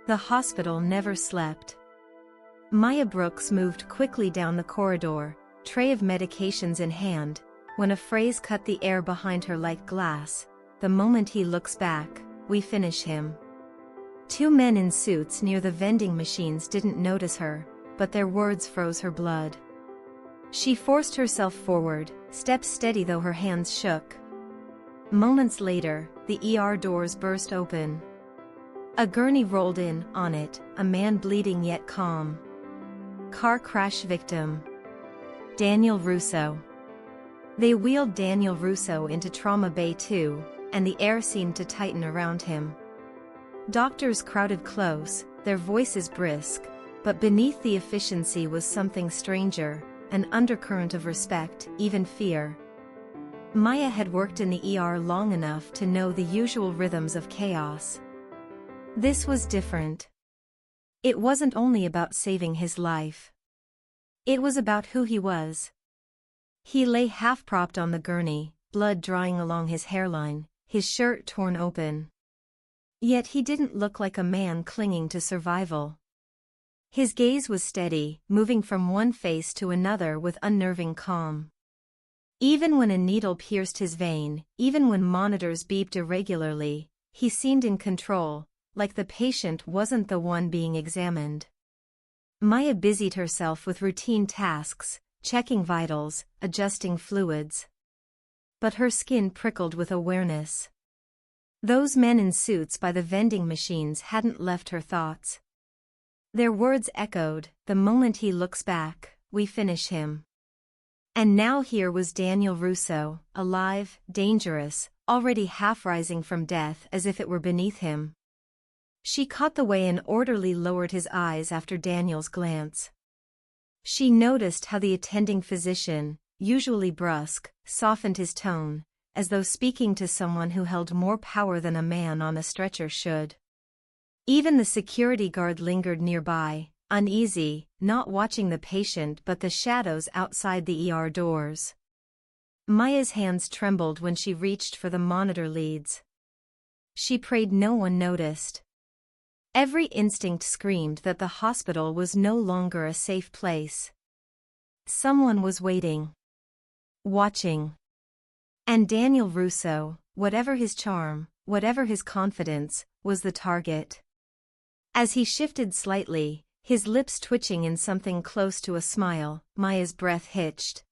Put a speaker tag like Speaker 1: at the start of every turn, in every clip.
Speaker 1: The hospital never slept. Maya Brooks moved quickly down the corridor, tray of medications in hand, when a phrase cut the air behind her like glass. The moment he looks back, we finish him. Two men in suits near the vending machines didn't notice her, but their words froze her blood. She forced herself forward, steps steady though her hands shook. Moments later, the ER doors burst open. A gurney rolled in, on it, a man bleeding yet calm. Car crash victim. Daniel Russo. They wheeled Daniel Russo into Trauma Bay 2, and the air seemed to tighten around him. Doctors crowded close, their voices brisk, but beneath the efficiency was something stranger, an undercurrent of respect, even fear. Maya had worked in the ER long enough to know the usual rhythms of chaos. This was different. It wasn't only about saving his life. It was about who he was. He lay half-propped on the gurney, blood drying along his hairline, his shirt torn open. Yet he didn't look like a man clinging to survival. His gaze was steady, moving from one face to another with unnerving calm. Even when a needle pierced his vein, even when monitors beeped irregularly, he seemed in control, like the patient wasn't the one being examined. Maya busied herself with routine tasks, checking vitals, adjusting fluids. But her skin prickled with awareness. Those men in suits by the vending machines hadn't left her thoughts. Their words echoed, the moment he looks back, we finish him. And now here was Daniel Russo, alive, dangerous, already half-rising from death as if it were beneath him. She caught the way an orderly lowered his eyes after Daniel's glance. She noticed how the attending physician, usually brusque, softened his tone, as though speaking to someone who held more power than a man on a stretcher should. Even the security guard lingered nearby, uneasy, not watching the patient but the shadows outside the ER doors. Maya's hands trembled when she reached for the monitor leads. She prayed no one noticed. Every instinct screamed that the hospital was no longer a safe place. Someone was waiting. Watching. And Daniel Russo, whatever his charm, whatever his confidence, was the target. As he shifted slightly, his lips twitching in something close to a smile, Maya's breath hitched.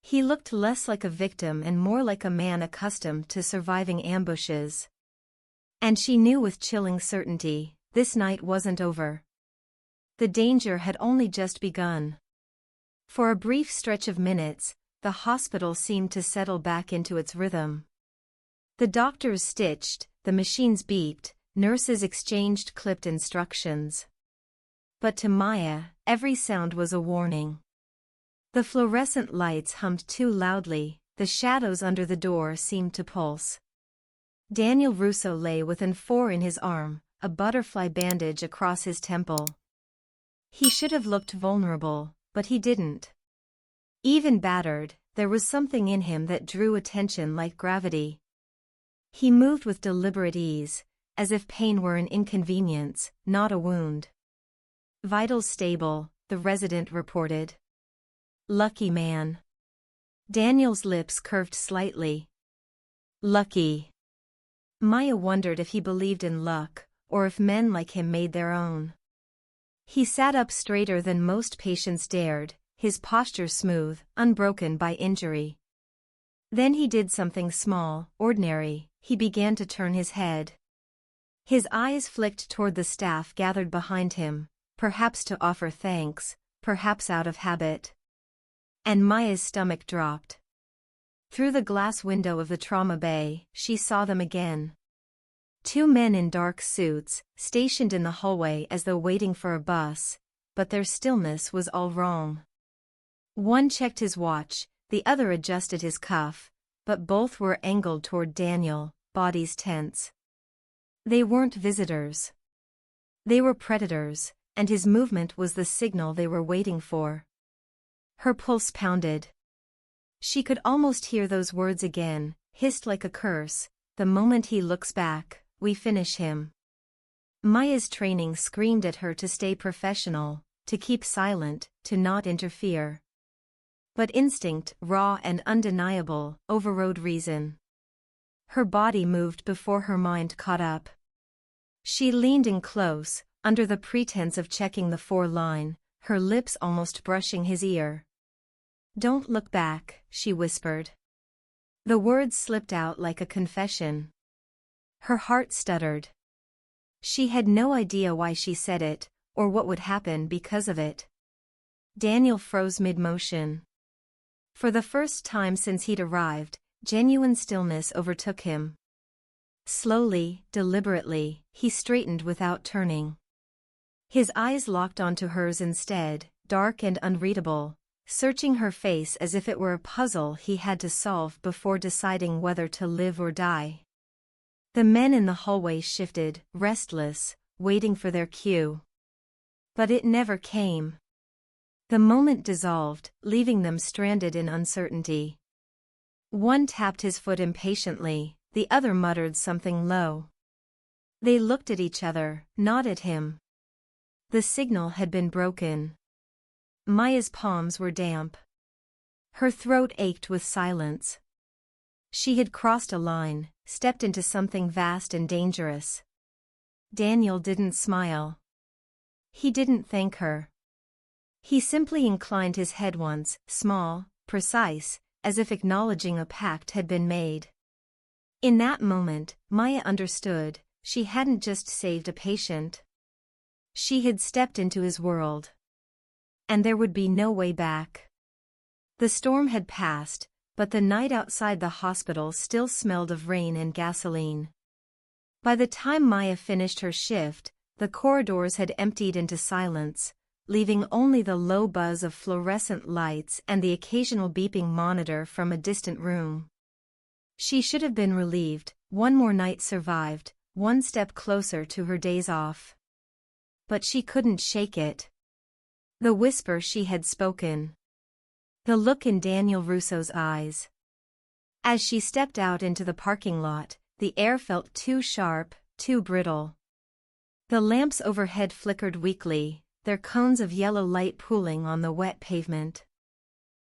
Speaker 1: He looked less like a victim and more like a man accustomed to surviving ambushes. And she knew with chilling certainty, this night wasn't over. The danger had only just begun. For a brief stretch of minutes, the hospital seemed to settle back into its rhythm. The doctors stitched, the machines beeped, nurses exchanged clipped instructions. But to Maya, every sound was a warning. The fluorescent lights hummed too loudly, the shadows under the door seemed to pulse. Daniel Russo lay with an 4 in his arm, a butterfly bandage across his temple. He should have looked vulnerable, but he didn't. Even battered, there was something in him that drew attention like gravity. He moved with deliberate ease, as if pain were an inconvenience, not a wound. Vitals stable, the resident reported. Lucky man. Daniel's lips curved slightly. Lucky. Maya wondered if he believed in luck, or if men like him made their own. He sat up straighter than most patients dared, his posture smooth, unbroken by injury. Then he did something small, ordinary, he began to turn his head. His eyes flicked toward the staff gathered behind him, perhaps to offer thanks, perhaps out of habit. And Maya's stomach dropped. Through the glass window of the trauma bay, she saw them again. 2 men in dark suits, stationed in the hallway as though waiting for a bus, but their stillness was all wrong. One checked his watch, the other adjusted his cuff, but both were angled toward Daniel, bodies tense. They weren't visitors. They were predators, and his movement was the signal they were waiting for. Her pulse pounded. She could almost hear those words again, hissed like a curse, the moment he looks back, we finish him. Maya's training screamed at her to stay professional, to keep silent, to not interfere. But instinct, raw and undeniable, overrode reason. Her body moved before her mind caught up. She leaned in close, under the pretense of checking the four-line, her lips almost brushing his ear. "Don't look back," she whispered. The words slipped out like a confession. Her heart stuttered. She had no idea why she said it, or what would happen because of it. Daniel froze mid-motion. For the first time since he'd arrived, genuine stillness overtook him. Slowly, deliberately, he straightened without turning. His eyes locked onto hers instead, dark and unreadable, searching her face as if it were a puzzle he had to solve before deciding whether to live or die. The men in the hallway shifted, restless, waiting for their cue. But it never came. The moment dissolved, leaving them stranded in uncertainty. One tapped his foot impatiently, the other muttered something low. They looked at each other, not at him. The signal had been broken. Maya's palms were damp. Her throat ached with silence. She had crossed a line, stepped into something vast and dangerous. Daniel didn't smile. He didn't thank her. He simply inclined his head once, small, precise, as if acknowledging a pact had been made. In that moment, Maya understood, she hadn't just saved a patient. She had stepped into his world. And there would be no way back. The storm had passed, but the night outside the hospital still smelled of rain and gasoline. By the time Maya finished her shift, the corridors had emptied into silence, leaving only the low buzz of fluorescent lights and the occasional beeping monitor from a distant room. She should have been relieved, one more night survived, one step closer to her days off. But she couldn't shake it. The whisper she had spoken. The look in Daniel Russo's eyes. As she stepped out into the parking lot, the air felt too sharp, too brittle. The lamps overhead flickered weakly, their cones of yellow light pooling on the wet pavement.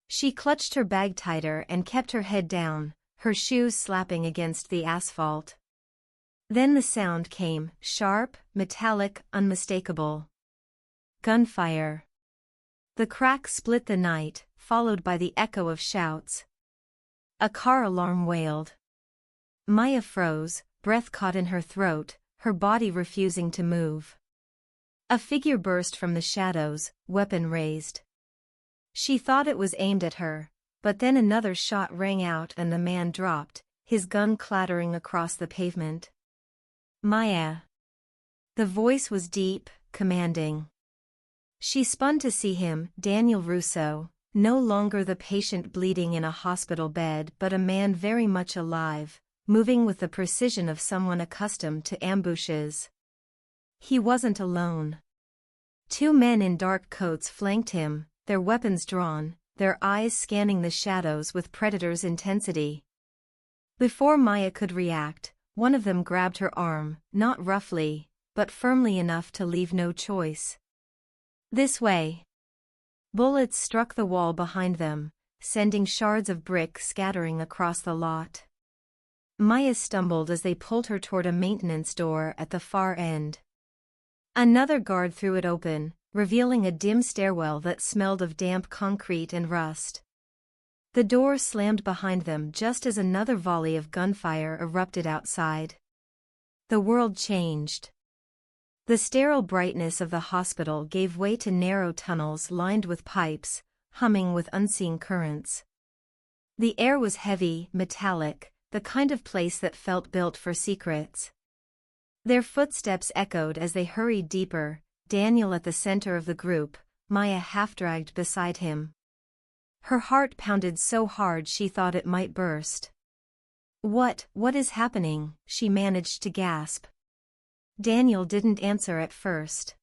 Speaker 1: She clutched her bag tighter and kept her head down, her shoes slapping against the asphalt. Then the sound came, sharp, metallic, unmistakable. Gunfire. The crack split the night, followed by the echo of shouts. A car alarm wailed. Maya froze, breath caught in her throat, her body refusing to move. A figure burst from the shadows, weapon raised. She thought it was aimed at her, but then another shot rang out and the man dropped, his gun clattering across the pavement. "Maya." The voice was deep, commanding. She spun to see him, Daniel Russo, no longer the patient bleeding in a hospital bed but a man very much alive, moving with the precision of someone accustomed to ambushes. He wasn't alone. Two men in dark coats flanked him, their weapons drawn, their eyes scanning the shadows with predator's intensity. Before Maya could react, one of them grabbed her arm, not roughly, but firmly enough to leave no choice. "This way." Bullets struck the wall behind them, sending shards of brick scattering across the lot. Maya stumbled as they pulled her toward a maintenance door at the far end. Another guard threw it open, revealing a dim stairwell that smelled of damp concrete and rust. The door slammed behind them just as another volley of gunfire erupted outside. The world changed. The sterile brightness of the hospital gave way to narrow tunnels lined with pipes, humming with unseen currents. The air was heavy, metallic, the kind of place that felt built for secrets. Their footsteps echoed as they hurried deeper, Daniel at the center of the group, Maya half-dragged beside him. Her heart pounded so hard she thought it might burst. What is happening?" she managed to gasp. Daniel didn't answer at first.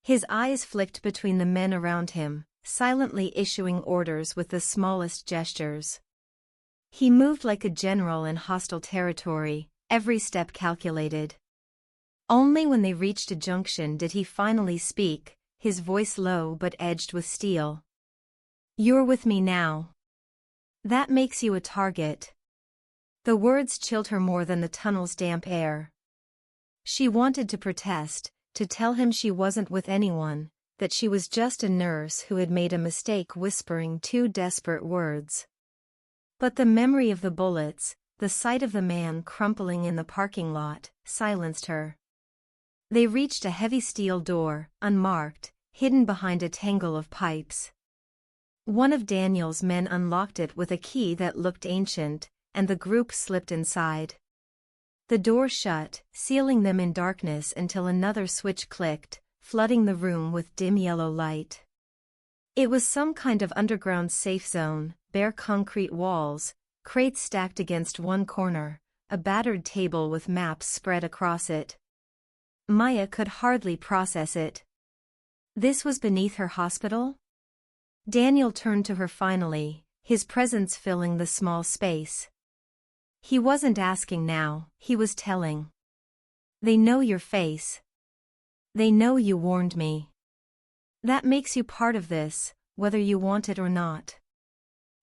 Speaker 1: His eyes flicked between the men around him, silently issuing orders with the smallest gestures. He moved like a general in hostile territory, every step calculated. Only when they reached a junction did he finally speak, his voice low but edged with steel. "You're with me now. That makes you a target." The words chilled her more than the tunnel's damp air. She wanted to protest, to tell him she wasn't with anyone, that she was just a nurse who had made a mistake whispering two desperate words. But the memory of the bullets, the sight of the man crumpling in the parking lot, silenced her. They reached a heavy steel door, unmarked, hidden behind a tangle of pipes. One of Daniel's men unlocked it with a key that looked ancient, and the group slipped inside. The door shut, sealing them in darkness until another switch clicked, flooding the room with dim yellow light. It was some kind of underground safe zone, bare concrete walls, crates stacked against one corner, a battered table with maps spread across it. Maya could hardly process it. This was beneath her hospital? Daniel turned to her finally, his presence filling the small space. He wasn't asking now, he was telling. "They know your face. They know you warned me. That makes you part of this, whether you want it or not."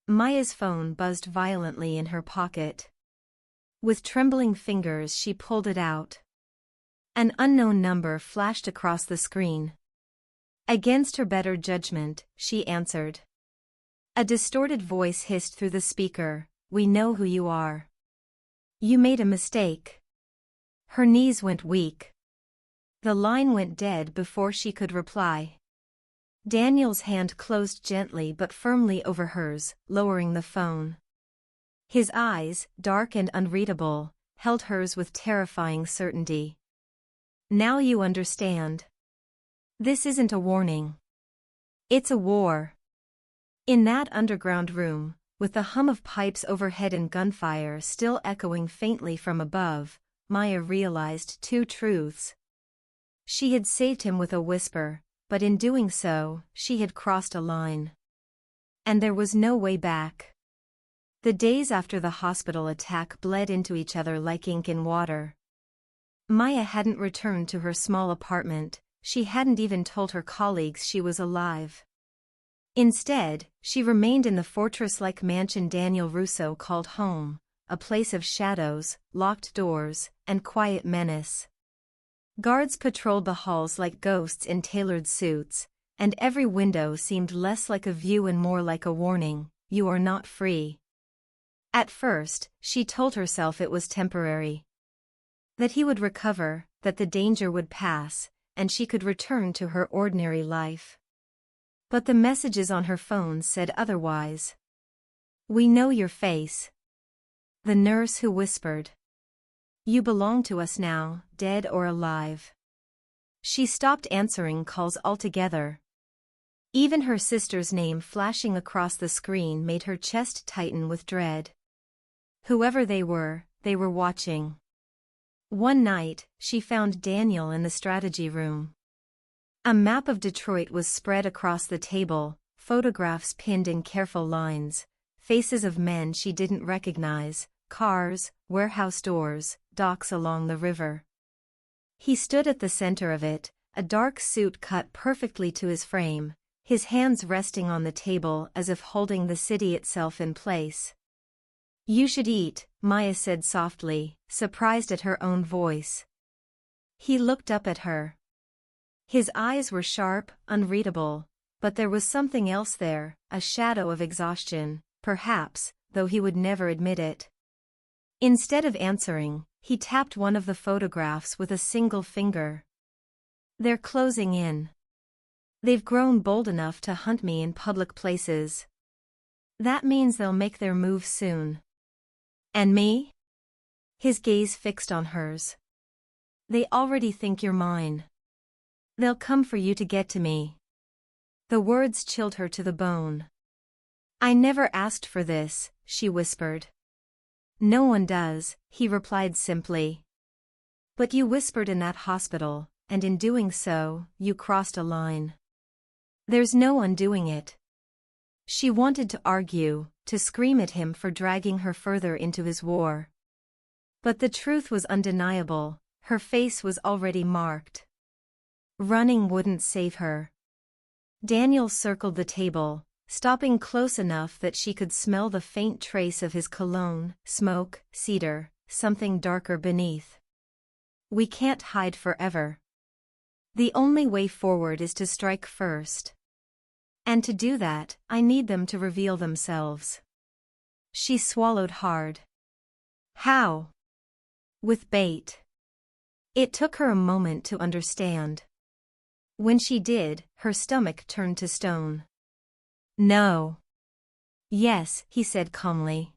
Speaker 1: Maya's phone buzzed violently in her pocket. With trembling fingers she pulled it out. An unknown number flashed across the screen. Against her better judgment, she answered. A distorted voice hissed through the speaker, "We know who you are. You made a mistake." Her knees went weak. The line went dead before she could reply. Daniel's hand closed gently but firmly over hers, lowering the phone. His eyes, dark and unreadable, held hers with terrifying certainty. "Now you understand. This isn't a warning. It's a war." In that underground room, with the hum of pipes overhead and gunfire still echoing faintly from above, Maya realized two truths. She had saved him with a whisper, but in doing so, she had crossed a line. And there was no way back. The days after the hospital attack bled into each other like ink in water. Maya hadn't returned to her small apartment, she hadn't even told her colleagues she was alive. Instead, she remained in the fortress-like mansion Daniel Russo called home, a place of shadows, locked doors, and quiet menace. Guards patrolled the halls like ghosts in tailored suits, and every window seemed less like a view and more like a warning, "You are not free." At first, she told herself it was temporary. That he would recover, that the danger would pass, and she could return to her ordinary life. But the messages on her phone said otherwise. "We know your face." The nurse who whispered. "You belong to us now, dead or alive." She stopped answering calls altogether. Even her sister's name flashing across the screen made her chest tighten with dread. Whoever they were watching. One night, she found Daniel in the strategy room. A map of Detroit was spread across the table, photographs pinned in careful lines, faces of men she didn't recognize, cars, warehouse doors, docks along the river. He stood at the center of it, a dark suit cut perfectly to his frame, his hands resting on the table as if holding the city itself in place. "You should eat," Maya said softly, surprised at her own voice. He looked up at her. His eyes were sharp, unreadable, but there was something else there, a shadow of exhaustion, perhaps, though he would never admit it. Instead of answering, he tapped one of the photographs with a single finger. "They're closing in. They've grown bold enough to hunt me in public places. That means they'll make their move soon." "And me?" His gaze fixed on hers. "They already think you're mine. They'll come for you to get to me." The words chilled her to the bone. "I never asked for this," she whispered. "No one does," he replied simply. "But you whispered in that hospital, and in doing so, you crossed a line. There's no undoing it." She wanted to argue, to scream at him for dragging her further into his war. But the truth was undeniable, her face was already marked. Running wouldn't save her. Daniel circled the table, stopping close enough that she could smell the faint trace of his cologne, smoke, cedar, something darker beneath. We can't hide forever. The only way forward is to strike first. And to do that, I need them to reveal themselves. She swallowed hard. How? With bait. It took her a moment to understand. When she did, her stomach turned to stone. No. Yes, he said calmly.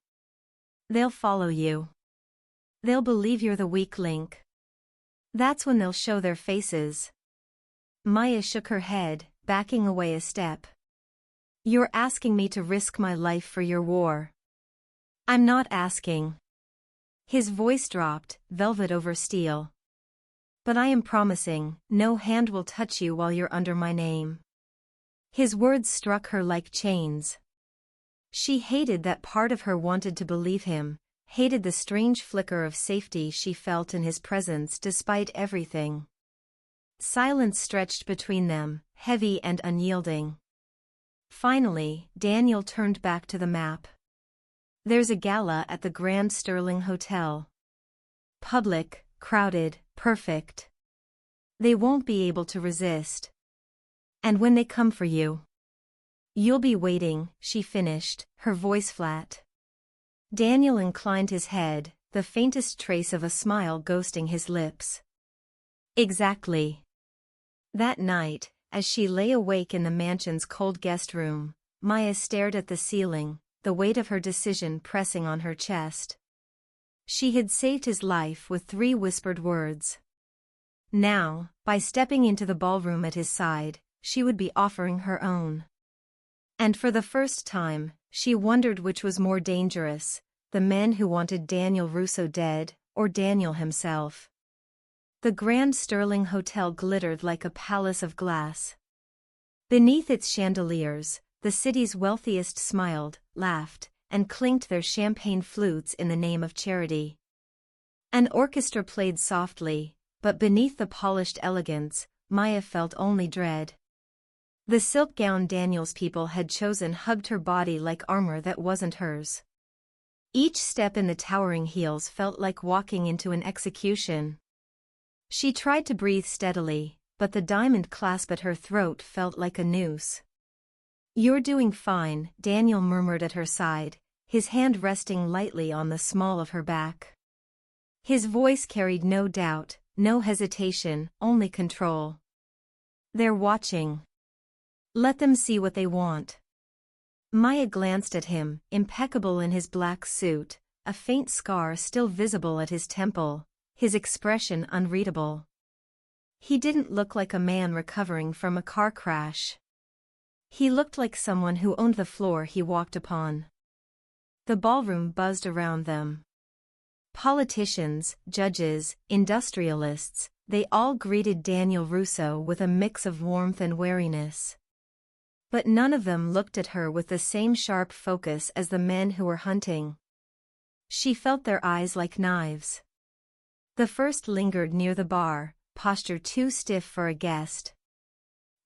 Speaker 1: They'll follow you. They'll believe you're the weak link. That's when they'll show their faces. Maya shook her head, backing away a step. You're asking me to risk my life for your war. I'm not asking. His voice dropped, velvet over steel. But I am promising, no hand will touch you while you're under my name. His words struck her like chains. She hated that part of her wanted to believe him, hated the strange flicker of safety she felt in his presence despite everything. Silence stretched between them, heavy and unyielding. Finally, Daniel turned back to the map. There's a gala at the Grand Sterling Hotel. Public, crowded, perfect. They won't be able to resist. And when they come for you, you'll be waiting, she finished, her voice flat. Daniel inclined his head, the faintest trace of a smile ghosting his lips. Exactly. That night, as she lay awake in the mansion's cold guest room, Maya stared at the ceiling, the weight of her decision pressing on her chest. She had saved his life with 3 whispered words. Now, by stepping into the ballroom at his side, she would be offering her own. And for the first time, she wondered which was more dangerous, the men who wanted Daniel Russo dead, or Daniel himself. The Grand Sterling Hotel glittered like a palace of glass. Beneath its chandeliers, the city's wealthiest smiled, laughed, and clinked their champagne flutes in the name of charity. An orchestra played softly, but beneath the polished elegance, Maya felt only dread. The silk gown Daniel's people had chosen hugged her body like armor that wasn't hers. Each step in the towering heels felt like walking into an execution. She tried to breathe steadily, but the diamond clasp at her throat felt like a noose. You're doing fine, Daniel murmured at her side, his hand resting lightly on the small of her back. His voice carried no doubt, no hesitation, only control. They're watching. Let them see what they want. Maya glanced at him, impeccable in his black suit, a faint scar still visible at his temple, his expression unreadable. He didn't look like a man recovering from a car crash. He looked like someone who owned the floor he walked upon. The ballroom buzzed around them. Politicians, judges, industrialists, they all greeted Daniel Russo with a mix of warmth and wariness. But none of them looked at her with the same sharp focus as the men who were hunting. She felt their eyes like knives. The first lingered near the bar, posture too stiff for a guest.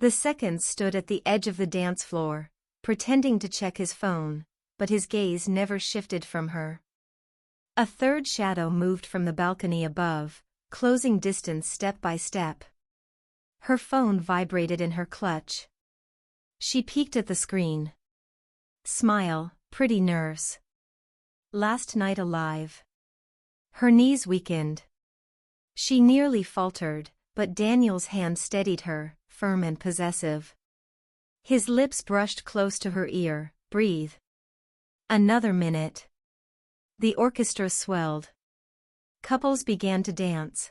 Speaker 1: The second stood at the edge of the dance floor, pretending to check his phone, but his gaze never shifted from her. A third shadow moved from the balcony above, closing distance step by step. Her phone vibrated in her clutch. She peeked at the screen. Smile, pretty nurse. Last night alive. Her knees weakened. She nearly faltered, but Daniel's hand steadied her, firm and possessive. His lips brushed close to her ear. Breathe. Another minute. The orchestra swelled. Couples began to dance.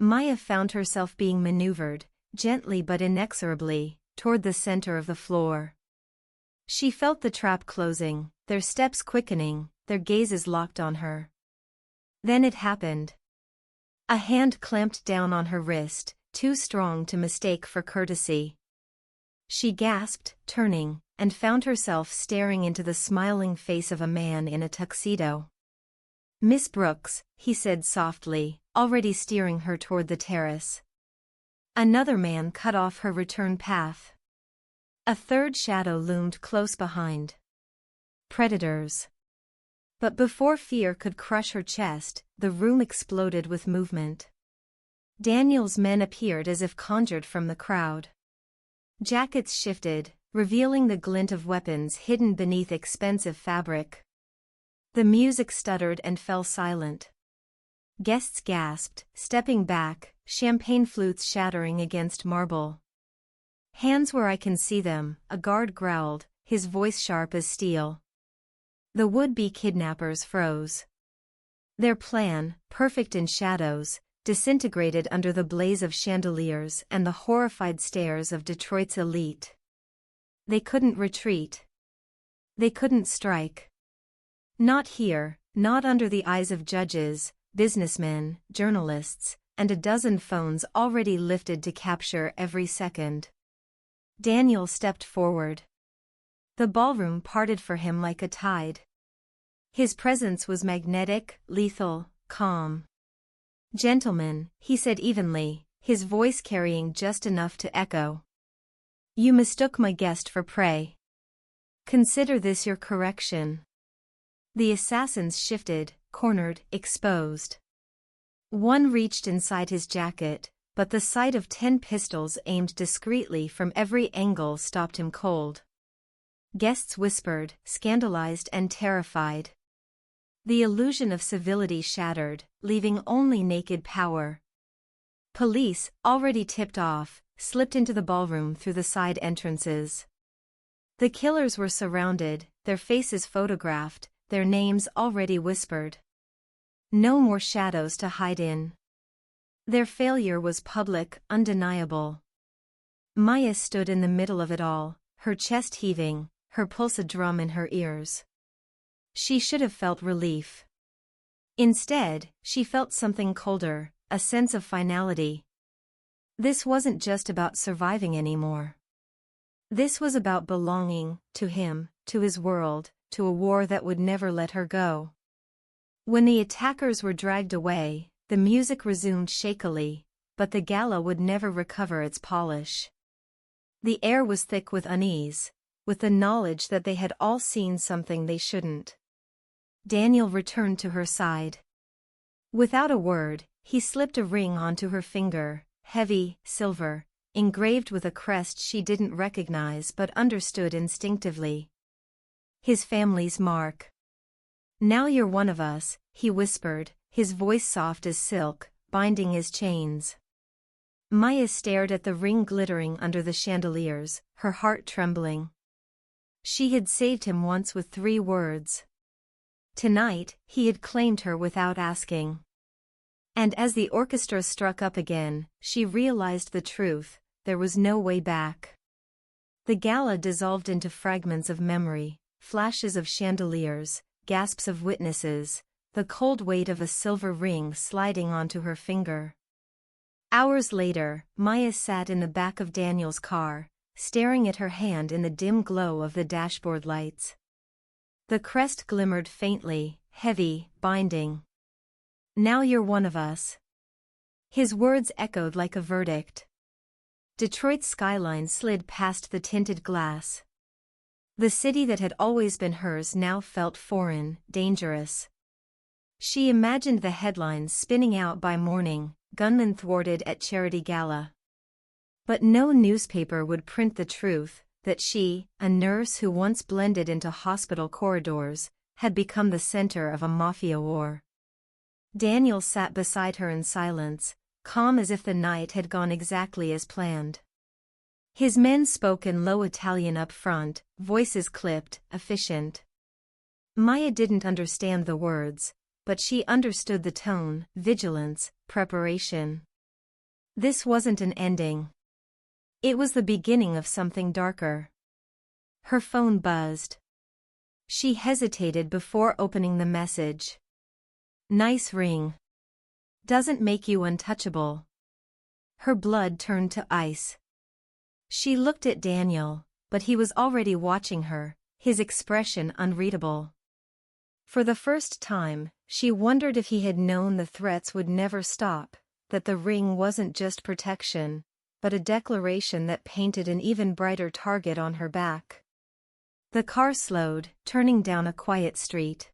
Speaker 1: Maya found herself being maneuvered, gently but inexorably, toward the center of the floor. She felt the trap closing, their steps quickening, their gazes locked on her. Then it happened. A hand clamped down on her wrist, too strong to mistake for courtesy. She gasped, turning, and found herself staring into the smiling face of a man in a tuxedo. Miss Brooks, he said softly, already steering her toward the terrace. Another man cut off her return path. A third shadow loomed close behind. Predators. But before fear could crush her chest, the room exploded with movement. Daniel's men appeared as if conjured from the crowd. Jackets shifted, revealing the glint of weapons hidden beneath expensive fabric. The music stuttered and fell silent. Guests gasped, stepping back, champagne flutes shattering against marble. "Hands where I can see them," a guard growled, his voice sharp as steel. The would-be kidnappers froze. Their plan, perfect in shadows, disintegrated under the blaze of chandeliers and the horrified stares of Detroit's elite. They couldn't retreat. They couldn't strike. Not here, not under the eyes of judges, businessmen, journalists, and a dozen phones already lifted to capture every second. Daniel stepped forward. The ballroom parted for him like a tide. His presence was magnetic, lethal, calm. "Gentlemen," he said evenly, his voice carrying just enough to echo. "You mistook my guest for prey. Consider this your correction." The assassins shifted, cornered, exposed. One reached inside his jacket, but the sight of 10 pistols aimed discreetly from every angle stopped him cold. Guests whispered, scandalized and terrified. The illusion of civility shattered, leaving only naked power. Police, already tipped off, slipped into the ballroom through the side entrances. The killers were surrounded, their faces photographed, their names already whispered. No more shadows to hide in. Their failure was public, undeniable. Maya stood in the middle of it all, her chest heaving, her pulse a drum in her ears. She should have felt relief. Instead, she felt something colder, a sense of finality. This wasn't just about surviving anymore. This was about belonging, to him, to his world, to a war that would never let her go. When the attackers were dragged away, the music resumed shakily, but the gala would never recover its polish. The air was thick with unease, with the knowledge that they had all seen something they shouldn't. Daniel returned to her side. Without a word, he slipped a ring onto her finger, heavy, silver, engraved with a crest she didn't recognize but understood instinctively. His family's mark. "Now you're one of us," he whispered, his voice soft as silk, binding his chains. Maya stared at the ring glittering under the chandeliers, her heart trembling. She had saved him once with 3 words. Tonight, he had claimed her without asking. And as the orchestra struck up again, she realized the truth, there was no way back. The gala dissolved into fragments of memory, flashes of chandeliers, gasps of witnesses, the cold weight of a silver ring sliding onto her finger. Hours later, Maya sat in the back of Daniel's car, staring at her hand in the dim glow of the dashboard lights. The crest glimmered faintly, heavy, binding. "Now you're one of us." His words echoed like a verdict. Detroit's skyline slid past the tinted glass. The city that had always been hers now felt foreign, dangerous. She imagined the headlines spinning out by morning, "Gunman thwarted at charity gala." But no newspaper would print the truth, that she, a nurse who once blended into hospital corridors, had become the center of a mafia war. Daniel sat beside her in silence, calm as if the night had gone exactly as planned. His men spoke in low Italian up front, voices clipped, efficient. Maya didn't understand the words, but she understood the tone, vigilance, preparation. This wasn't an ending. It was the beginning of something darker. Her phone buzzed. She hesitated before opening the message. "Nice ring. Doesn't make you untouchable." Her blood turned to ice. She looked at Daniel, but he was already watching her, his expression unreadable. For the first time, She wondered if he had known the threats would never stop, that the ring wasn't just protection, but a declaration that painted an even brighter target on her back. The car slowed, turning down a quiet street.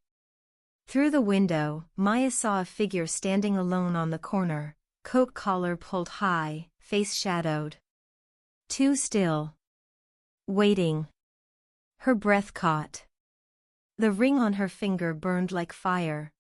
Speaker 1: Through the window, Maya saw a figure standing alone on the corner, coat collar pulled high, face shadowed. Too still. Waiting. Her breath caught. The ring on her finger burned like fire,